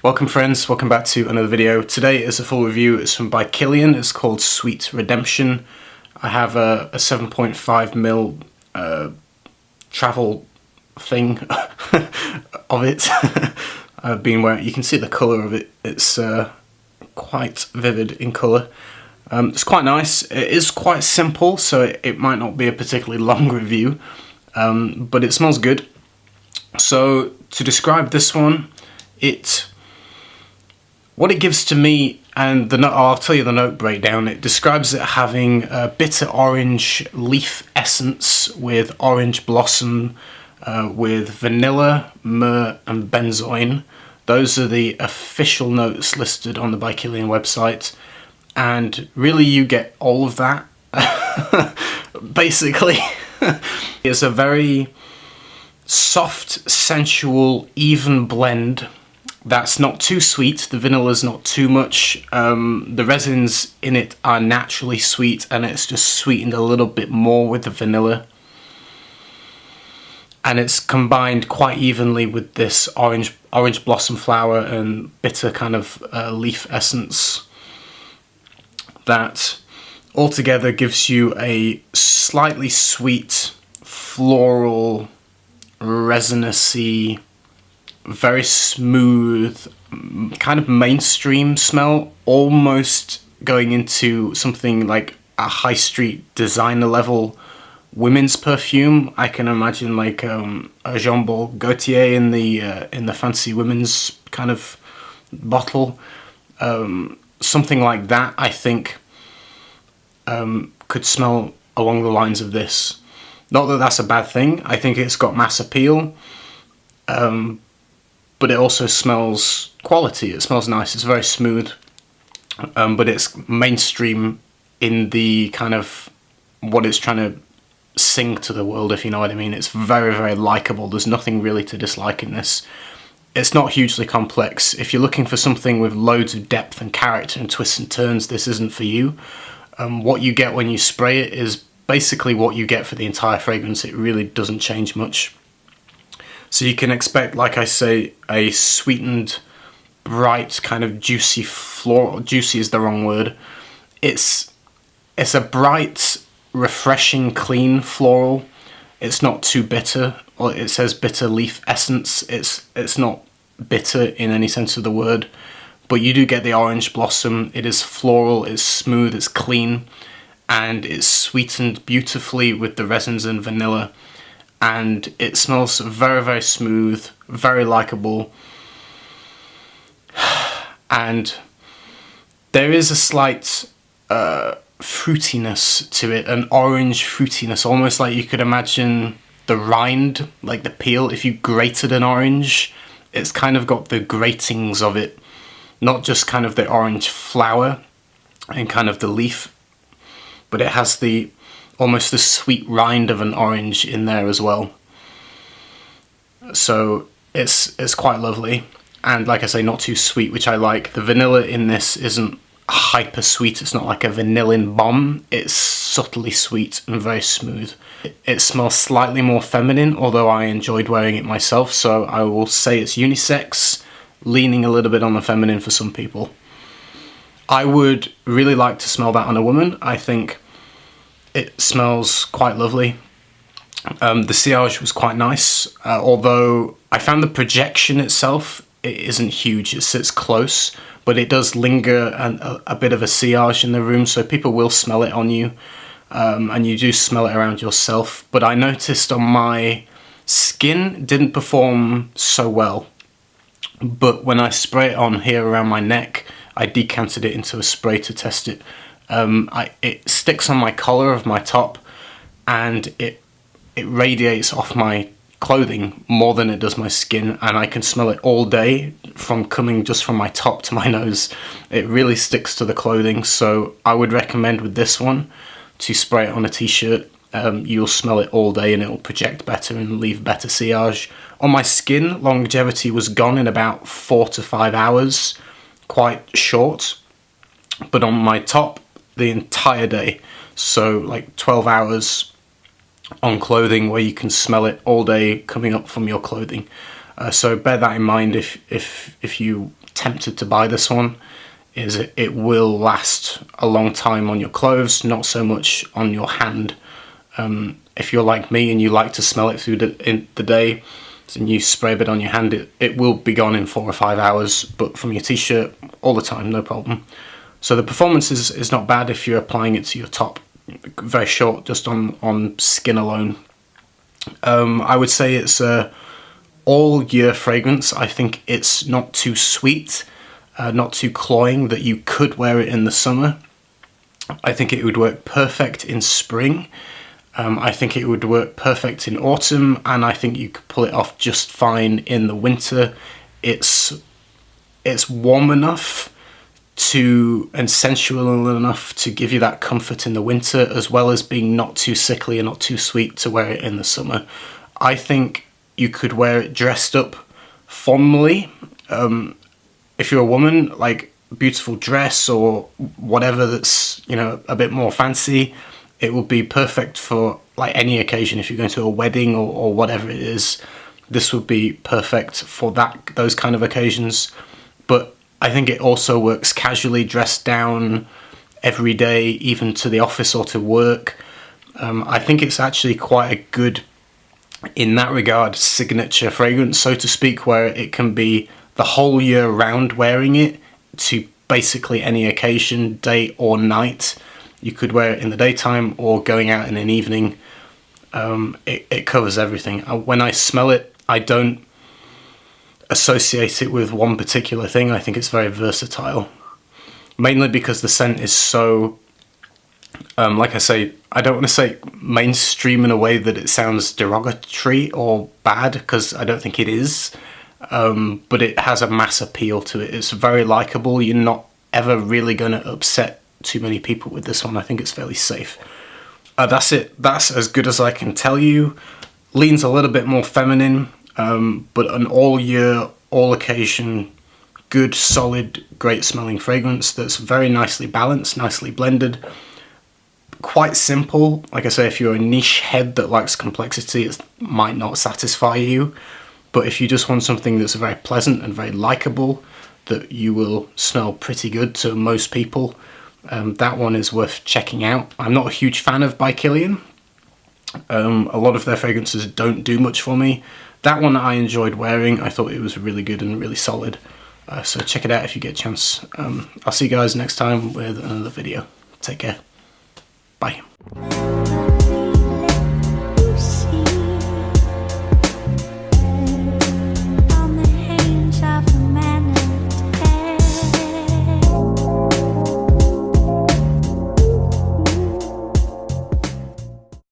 Welcome friends, welcome back to another video. Today is a full review. It's from by Kilian. It's called Sweet Redemption. I have a 7.5mm travel thing of it. I've been wearing. You can see the colour of it. It's quite vivid in colour. It's quite nice. It is quite simple, so it might not be a particularly long review, but it smells good. So to describe this one, what it gives to me, and I'll tell you the note breakdown. It describes it having a bitter orange leaf essence with orange blossom, with vanilla, myrrh and benzoin. Those are the official notes listed on the by Kilian website, and really you get all of that. Basically, it's a very soft, sensual, even blend. That's not too sweet, the vanilla's not too much, the resins in it are naturally sweet and it's just sweetened a little bit more with the vanilla. And it's combined quite evenly with this orange blossom flower and bitter kind of leaf essence. That altogether gives you a slightly sweet, floral, resinous-y, very smooth, kind of mainstream smell, almost going into something like a high street designer level women's perfume. I can imagine like a Jean Paul Gaultier in the fancy women's kind of bottle, something like that. I think could smell along the lines of this. Not that that's a bad thing. I think it's got mass appeal. But it also smells quality. It smells nice. It's very smooth, but it's mainstream in the kind of what it's trying to sing to the world, if you know what I mean. It's very, very likable. There's nothing really to dislike in this. It's not hugely complex. If you're looking for something with loads of depth and character and twists and turns, this isn't for you. What you get when you spray it is basically what you get for the entire fragrance. It really doesn't change much. So you can expect, like I say, a sweetened, bright, kind of juicy floral. Juicy is the wrong word. It's a bright, refreshing, clean floral. It's not too bitter. Well, it says bitter leaf essence. It's not bitter in any sense of the word, but you do get the orange blossom. It is floral. It's smooth. It's clean, and it's sweetened beautifully with the resins and vanilla. And it smells very, very smooth, very likable. And there is a slight fruitiness to it, an orange fruitiness, almost like you could imagine the rind, like the peel. If you grated an orange, it's kind of got the gratings of it, not just kind of the orange flower and kind of the leaf, but it has almost the sweet rind of an orange in there as well. So it's quite lovely, and like I say, not too sweet, which I like. The vanilla in this isn't hyper sweet. It's not like a vanillin bomb. It's subtly sweet and very smooth. It smells slightly more feminine, although I enjoyed wearing it myself, so I will say it's unisex, leaning a little bit on the feminine for some people. I would really like to smell that on a woman. I think it smells quite lovely. The sillage was quite nice, although I found the projection itself, it isn't huge. It sits close, but it does linger a bit of a sillage in the room, so people will smell it on you, and you do smell it around yourself. But I noticed on my skin, it didn't perform so well. But when I spray it on here around my neck, I decanted it into a spray to test it. It sticks on my collar of my top, and it radiates off my clothing more than it does my skin, and I can smell it all day coming just from my top to my nose. It really sticks to the clothing, so I would recommend with this one to spray it on a t-shirt. You'll smell it all day and it will project better and leave better sillage. On my skin, longevity was gone in about 4 to 5 hours, quite short, but on my top, the entire day, so like 12 hours on clothing where you can smell it all day coming up from your clothing. So bear that in mind if you tempted to buy this one is it will last a long time on your clothes, not so much on your hand. If you're like me and you like to smell it through the day, and you spray a bit on your hand, it will be gone in 4 or 5 hours, but from your t-shirt all the time, no problem. So the performance is not bad if you're applying it to your top. Very short, just on skin alone. I would say it's a all year fragrance. I think it's not too sweet, not too cloying, that you could wear it in the summer. I think it would work perfect in spring. I think it would work perfect in autumn, and I think you could pull it off just fine in the winter. It's warm enough and sensual enough to give you that comfort in the winter, as well as being not too sickly and not too sweet to wear it in the summer. I think you could wear it dressed up formally. If you're a woman, like beautiful dress or whatever that's, you know, a bit more fancy, it would be perfect for like any occasion. If you're going to a wedding or whatever it is, this would be perfect for those kind of occasions. But I think it also works casually, dressed down every day, even to the office or to work. I think it's actually quite a good, in that regard, signature fragrance, so to speak, where it can be the whole year round wearing it to basically any occasion, day or night. You could wear it in the daytime or going out in an evening. It covers everything. When I smell it, I don't associate it with one particular thing. I think it's very versatile. Mainly because the scent is so, like I say, I don't want to say mainstream in a way that it sounds derogatory or bad, because I don't think it is. But it has a mass appeal to it. It's very likable. You're not ever really going to upset too many people with this one. I think it's fairly safe. That's it. That's as good as I can tell you. Leans a little bit more feminine, but an all year, all occasion, good, solid, great smelling fragrance that's very nicely balanced, nicely blended. Quite simple. Like I say, if you're a niche head that likes complexity, it might not satisfy you. But if you just want something that's very pleasant and very likable, that you will smell pretty good to most people, that one is worth checking out. I'm not a huge fan of by Kilian. A lot of their fragrances don't do much for me. That one I enjoyed wearing. I thought it was really good and really solid. So check it out if you get a chance. I'll see you guys next time with another video. Take care. Bye.